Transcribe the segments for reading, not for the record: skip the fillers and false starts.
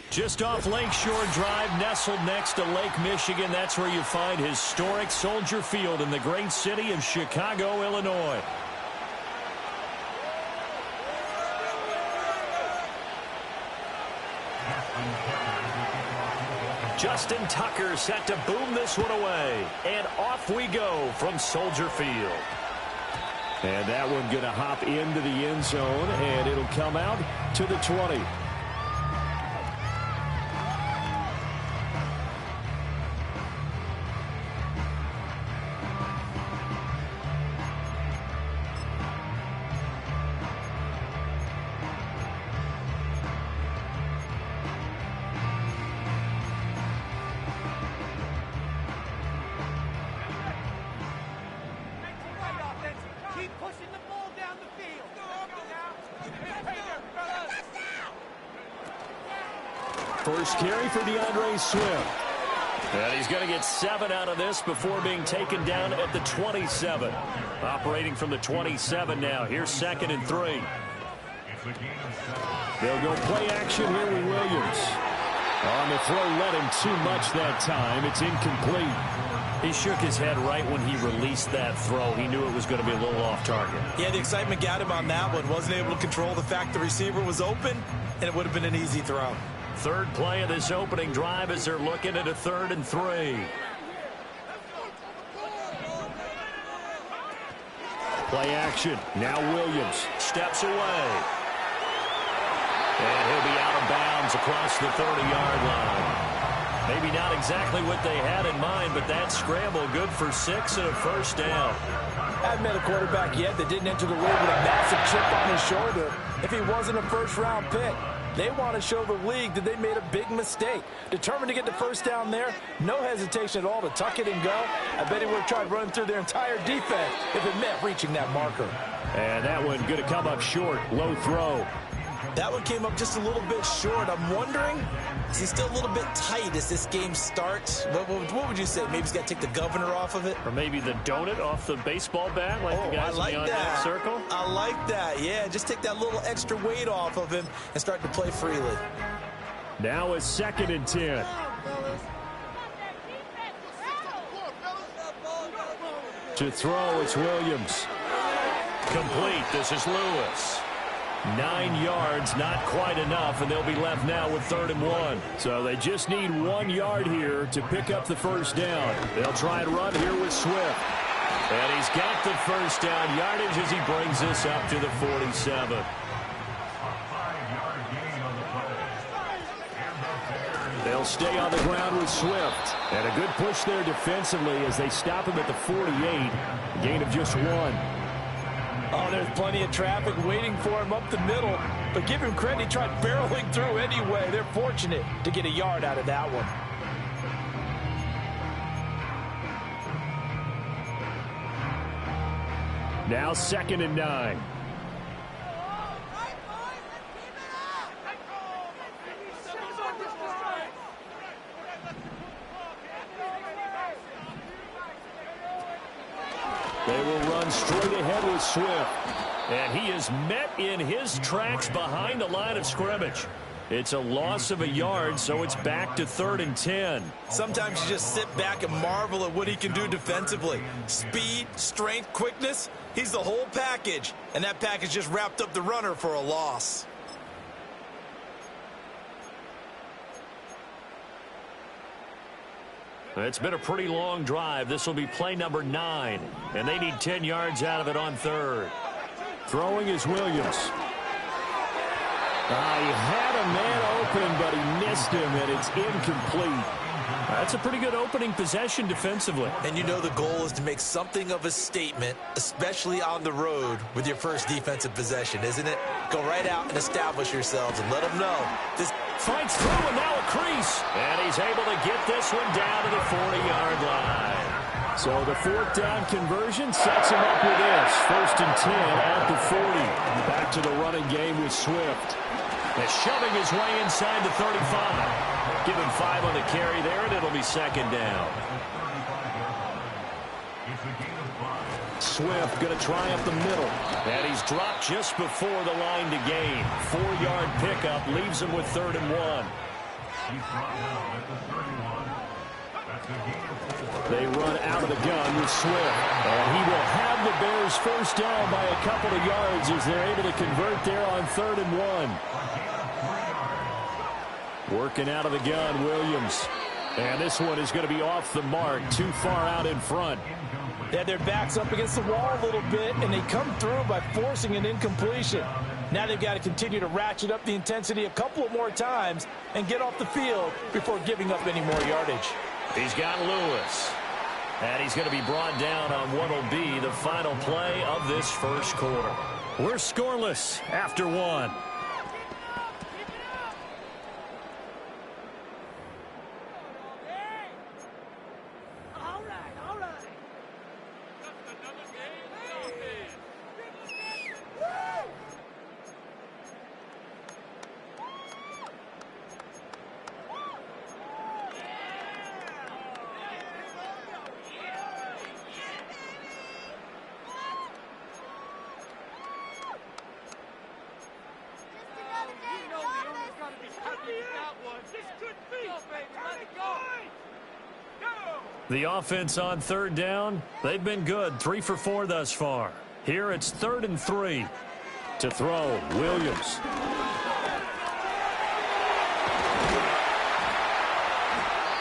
Just off Lakeshore Drive, nestled next to Lake Michigan. That's where you find historic Soldier Field in the great city of Chicago, Illinois. Justin Tucker set to boom this one away. And off we go from Soldier Field. And that one going to hop into the end zone, and it'll come out to the 20. First carry for DeAndre Swift. And he's going to get 7 out of this before being taken down at the 27. Operating from the 27 now. Here's 2nd and 3. They'll go play action here with Williams. On the throw, led him too much that time. It's incomplete. He shook his head right when he released that throw. He knew it was going to be a little off target. Yeah, the excitement got him on that one. Wasn't able to control the fact the receiver was open, and it would have been an easy throw. Third play of this opening drive as they're looking at a 3rd and 3. Play action. Now Williams steps away. And he'll be out of bounds across the 30-yard line. Maybe not exactly what they had in mind, but that scramble good for 6 and a first down. I haven't met a quarterback yet that didn't enter the league with a massive chip on his shoulder if he wasn't a first-round pick. They want to show the league that they made a big mistake. Determined to get the first down there. No hesitation at all to tuck it and go. I bet he would have tried running through their entire defense if it meant reaching that marker. And that one going to come up short. Low throw. That one came up just a little bit short. I'm wondering, is he still a little bit tight as this game starts? What would you say? Maybe he's got to take the governor off of it? Or maybe the donut off the baseball bat like the guys in the on-deck circle? I like that. Yeah, just take that little extra weight off of him and start to play freely. Now it's 2nd and 10. To throw, it's Williams. Complete. This is Lewis. 9 yards, not quite enough, and they'll be left now with 3rd and 1. So they just need 1 yard here to pick up the first down. They'll try and run here with Swift. And he's got the first down yardage as he brings this up to the 47. They'll stay on the ground with Swift. And a good push there defensively as they stop him at the 48. A gain of just 1. Oh, there's plenty of traffic waiting for him up the middle. But give him credit, he tried barreling through anyway. They're fortunate to get a yard out of that one. Now 2nd and 9. They will run straight ahead with Swift. And he is met in his tracks behind the line of scrimmage. It's a loss of a yard, so it's back to 3rd and 10. Sometimes you just sit back and marvel at what he can do defensively. Speed, strength, quickness, he's the whole package. And that package just wrapped up the runner for a loss. It's been a pretty long drive. This will be play number 9. And they need 10 yards out of it on 3rd. Throwing is Williams. He had a man open, but he missed him, and it's incomplete. That's a pretty good opening possession defensively. And you know the goal is to make something of a statement, especially on the road with your first defensive possession, isn't it? Go right out and establish yourselves and let them know. This fights through and now a crease. And he's able to get this one down to the 40-yard line. So the 4th down conversion sets him up with this. 1st and 10 at the 40. Back to the running game with Swift. And shoving his way inside the 35. Give him 5 on the carry there, and it'll be 2nd down. Swift going to try up the middle. And he's dropped just before the line to gain. 4-yard pickup leaves him with 3rd and 1. They run out of the gun with Swift. And he will have the Bears first down by a couple of yards as they're able to convert there on 3rd and 1. Working out of the gun, Williams. And this one is going to be off the mark, too far out in front. They had their backs up against the wall a little bit, and they come through by forcing an incompletion. Now they've got to continue to ratchet up the intensity a couple of more times and get off the field before giving up any more yardage. He's got Lewis. And he's going to be brought down on what will be the final play of this first quarter. We're scoreless after 1. The offense on 3rd down, they've been good. 3 for 4 thus far. Here it's 3rd and 3. To throw, Williams.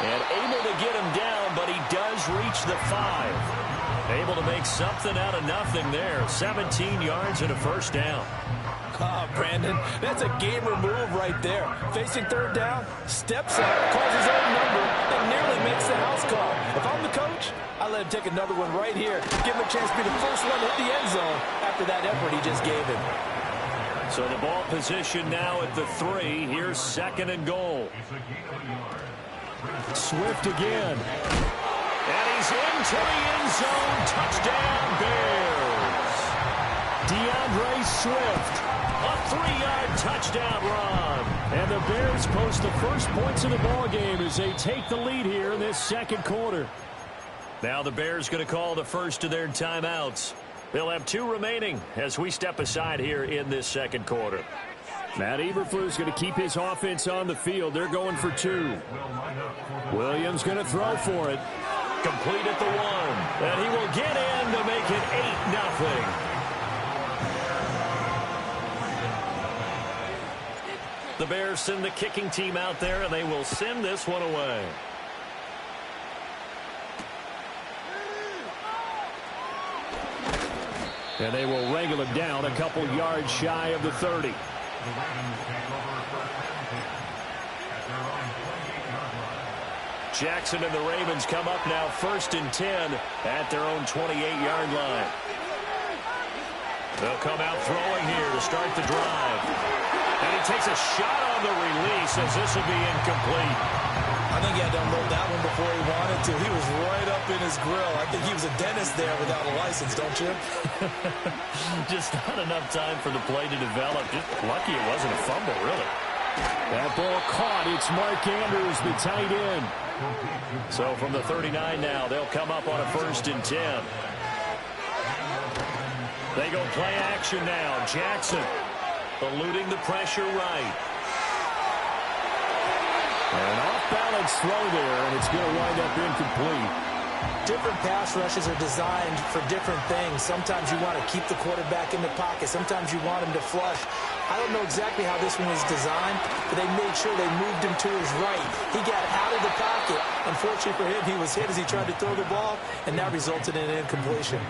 And able to get him down, but he does reach the 5. Able to make something out of nothing there. 17 yards and a first down. Ah, Brandon, that's a gamer move right there. Facing 3rd down, steps up, calls his own number, and nearly makes the house call. If I'm the coach, I let him take another one right here. Give him a chance to be the first one to hit the end zone after that effort he just gave him. So the ball position now at the 3. Here's 2nd and goal. Swift again. And he's into the end zone. Touchdown, Bears. DeAndre Swift. A 3-yard touchdown run. And the Bears post the first points of the ballgame as they take the lead here in this second quarter. Now the Bears going to call the first of their timeouts. They'll have 2 remaining as we step aside here in this second quarter. Matt Eberflus going to keep his offense on the field. They're going for 2. Williams going to throw for it. Complete at the 1. And he will get in to make it 8-0. The Bears send the kicking team out there, and they will send this one away. And they will wrangle him down a couple yards shy of the 30. Jackson and the Ravens come up now 1st and 10 at their own 28-yard line. They'll come out throwing here to start the drive. And he takes a shot on the release as this will be incomplete. I think he had to unload that one before he wanted to. He was right up in his grill. I think he was a dentist there without a license, don't you? Just not enough time for the play to develop. Just lucky it wasn't a fumble, really. That ball caught. It's Mark Andrews, the tight end. So from the 39 now, they'll come up on a 1st and 10. They go play action now. Jackson eluding the pressure right. An off-balance throw there, and it's going to wind up incomplete. Different pass rushes are designed for different things. Sometimes you want to keep the quarterback in the pocket. Sometimes you want him to flush. I don't know exactly how this one was designed, but they made sure they moved him to his right. He got out of the pocket. Unfortunately for him, he was hit as he tried to throw the ball, and that resulted in an incompletion.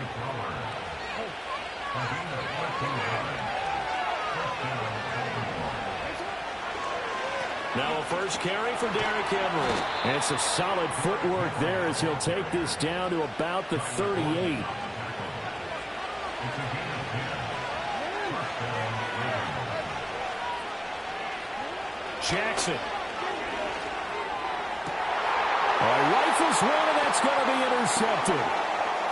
Now a first carry for Derrick Henry. And some solid footwork there as he'll take this down to about the 38. Jackson. Rifles one, and that's going to be intercepted.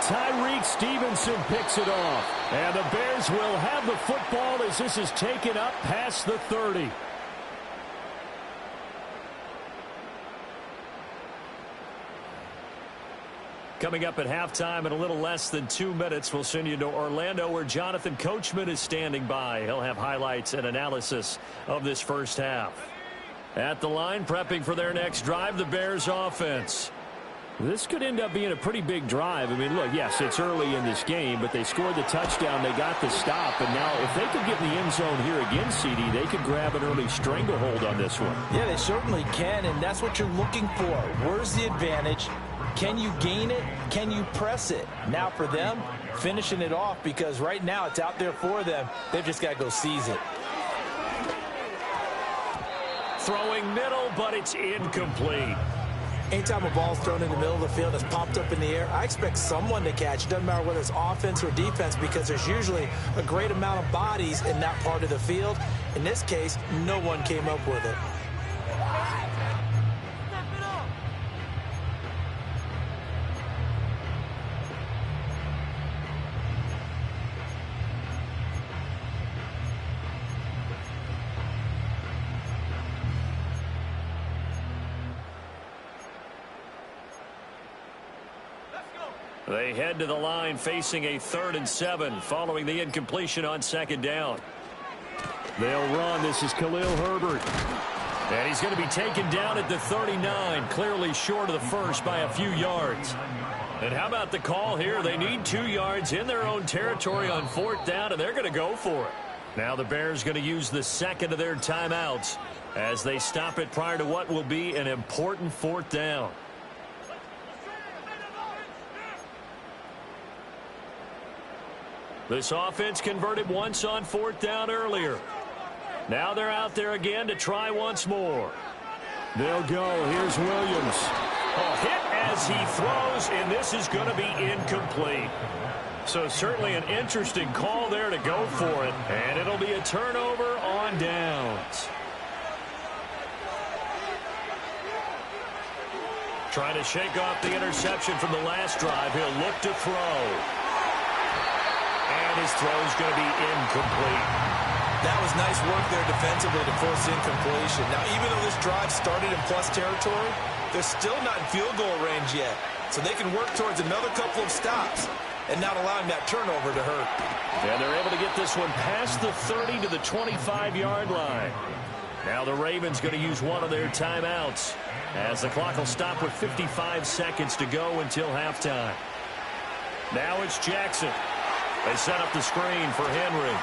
Tyreek Stevenson picks it off. And the Bears will have the football as this is taken up past the 30. Coming up at halftime in a little less than 2 minutes, we'll send you to Orlando where Jonathan Coachman is standing by. He'll have highlights and analysis of this first half. At the line, prepping for their next drive, the Bears offense. This could end up being a pretty big drive. I mean, look, yes, it's early in this game, but they scored the touchdown. They got the stop. And now if they could get in the end zone here again, CD, they could grab an early stranglehold on this one. Yeah, they certainly can, and that's what you're looking for. Where's the advantage? Can you gain it? Can you press it? Now for them, finishing it off, because right now it's out there for them. They've just got to go seize it. Throwing middle, but it's incomplete. Anytime a ball's thrown in the middle of the field that's popped up in the air, I expect someone to catch. It doesn't matter whether it's offense or defense, because there's usually a great amount of bodies in that part of the field. In this case, no one came up with it. They head to the line facing a 3rd and 7 following the incompletion on 2nd down. They'll run. This is Khalil Herbert. And he's going to be taken down at the 39, clearly short of the first by a few yards. And how about the call here? They need 2 yards in their own territory on 4th down, and they're going to go for it. Now the Bears going to use the second of their timeouts as they stop it prior to what will be an important 4th down. This offense converted once on 4th down earlier. Now they're out there again to try once more. They'll go. Here's Williams. A hit as he throws, and this is going to be incomplete. So certainly an interesting call there to go for it, and it'll be a turnover on downs. Trying to shake off the interception from the last drive. He'll look to throw. And his throw is going to be incomplete. That was nice work there defensively to force incompletion. Now, even though this drive started in plus territory, they're still not in field goal range yet. So they can work towards another couple of stops and not allowing that turnover to hurt. And they're able to get this one past the 30 to the 25-yard line. Now the Ravens going to use one of their timeouts as the clock will stop with 55 seconds to go until halftime. Now it's Jackson. They set up the screen for Henry.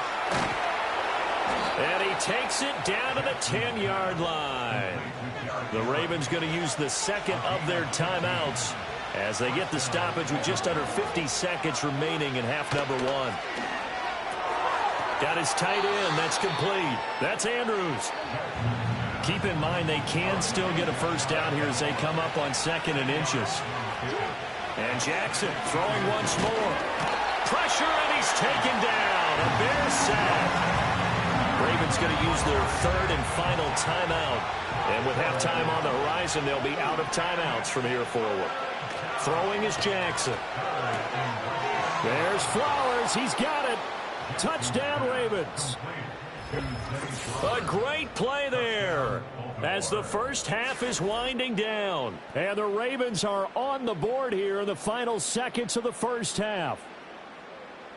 And he takes it down to the 10-yard line. The Ravens going to use the second of their timeouts as they get the stoppage with just under 50 seconds remaining in half number 1. Got his tight end. That's complete. That's Andrews. Keep in mind they can still get a first down here as they come up on 2nd and inches. And Jackson throwing once more. Pressure, and he's taken down. A Bear sack. Ravens going to use their 3rd and final timeout. And with halftime on the horizon, they'll be out of timeouts from here forward. Throwing is Jackson. There's Flowers. He's got it. Touchdown, Ravens. A great play there as the first half is winding down. And the Ravens are on the board here in the final seconds of the first half.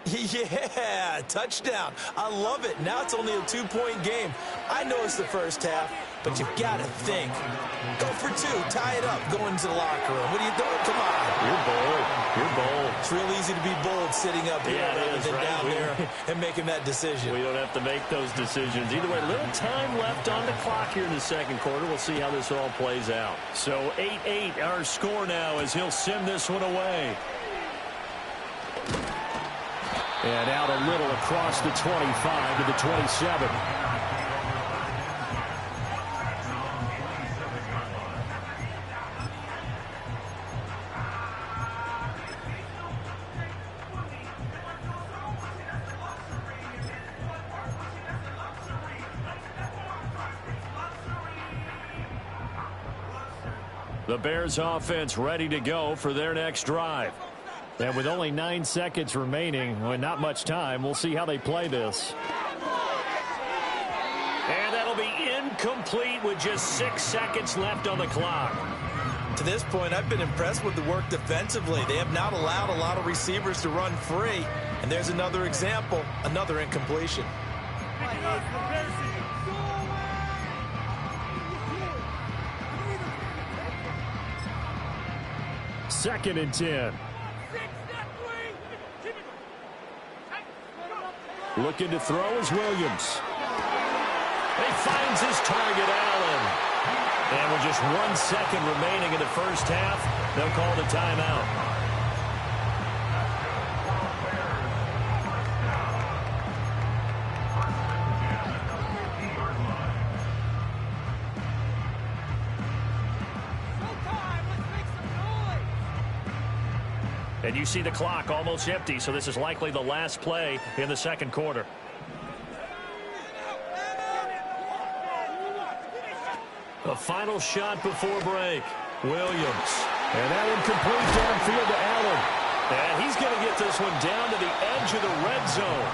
Yeah, touchdown. I love it. Now it's only a 2-point game. I know it's the first half, but you've got to think. Go for 2. Tie it up. Go into the locker room. What are you doing? Come on. You're bold. You're bold. It's real easy to be bold sitting up here rather than down there and making that decision. We don't have to make those decisions. Either way, little time left on the clock here in the second quarter. We'll see how this all plays out. So 8-8 our score now as he'll send this one away. And out a little across the 25 to the 27. The Bears offense ready to go for their next drive. And with only 9 seconds remaining, well, not much time, we'll see how they play this. And that'll be incomplete with just 6 seconds left on the clock. To this point, I've been impressed with the work defensively. They have not allowed a lot of receivers to run free. And there's another example, another incompletion. Second and 10. Looking to throw is Williams. He finds his target, Allen. And with just 1 second remaining in the first half, they'll call the timeout. And you see the clock almost empty, so this is likely the last play in the second quarter. A final shot before break. Williams. And that incomplete downfield to Allen. And he's going to get this one down to the edge of the red zone.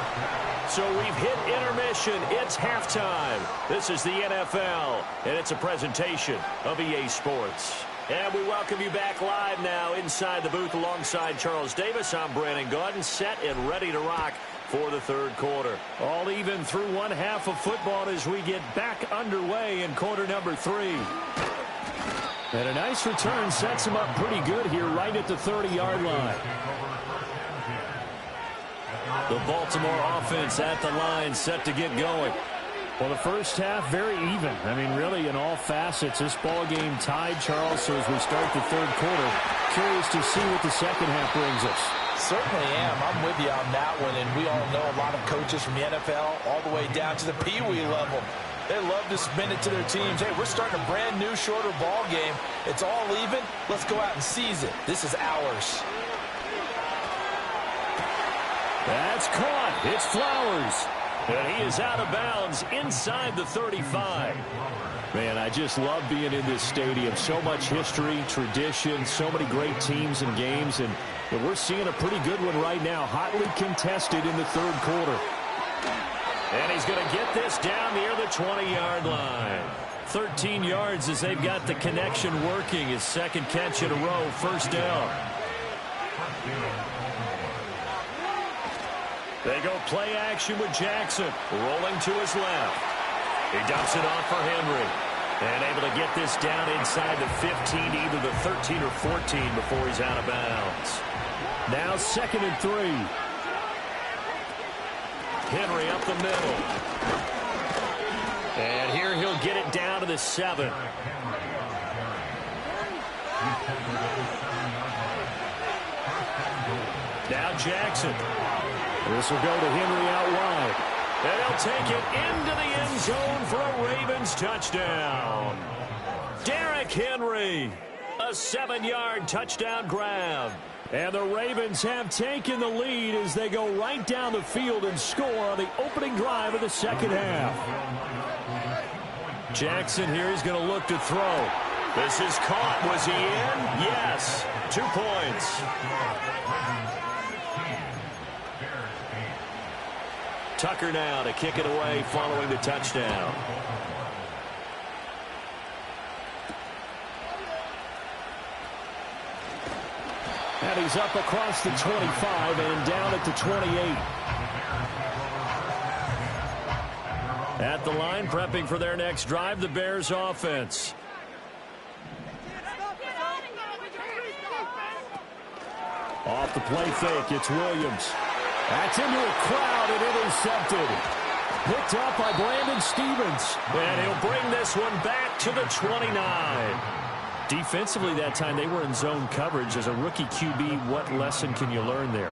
So we've hit intermission. It's halftime. This is the NFL, and it's a presentation of EA Sports. And we welcome you back live now inside the booth alongside Charles Davis. I'm Brandon Gaudin, set and ready to rock for the third quarter. All even through one half of football as we get back underway in quarter number 3. And a nice return sets him up pretty good here right at the 30-yard line. The Baltimore offense at the line set to get going. Well, the first half, very even. I mean, really, in all facets, this ball game tied, Charles. So as we start the third quarter, curious to see what the second half brings us. Certainly am. I'm with you on that one. And we all know a lot of coaches from the NFL all the way down to the Pee-wee level. They love to spin it to their teams. Hey, we're starting a brand new, shorter ball game. It's all even. Let's go out and seize it. This is ours. That's caught. It's Flowers. And he is out of bounds inside the 35. Man, I just love being in this stadium. So much history, tradition, so many great teams and games. And we're seeing a pretty good one right now, hotly contested in the third quarter. And he's going to get this down near the 20-yard line. 13 yards as they've got the connection working. His second catch in a row, first down. They go play action with Jackson, rolling to his left. He dumps it off for Henry. And able to get this down inside the 15, either the 13 or 14 before he's out of bounds. Now second and 3. Henry up the middle. And here he'll get it down to the 7. Now Jackson. This will go to Henry out wide. And he'll take it into the end zone for a Ravens touchdown. Derrick Henry, a 7-yard touchdown grab. And the Ravens have taken the lead as they go right down the field and score on the opening drive of the second half. Jackson here is going to look to throw. This is caught. Was he in? Yes. 2 points. Tucker now to kick it away following the touchdown. And he's up across the 25 and down at the 28. At the line, prepping for their next drive, the Bears offense. Off the play fake, it's Williams. That's into a crowd and intercepted. Picked up by Brandon Stevens. And he'll bring this one back to the 29. Defensively that time, they were in zone coverage. As a rookie QB, what lesson can you learn there?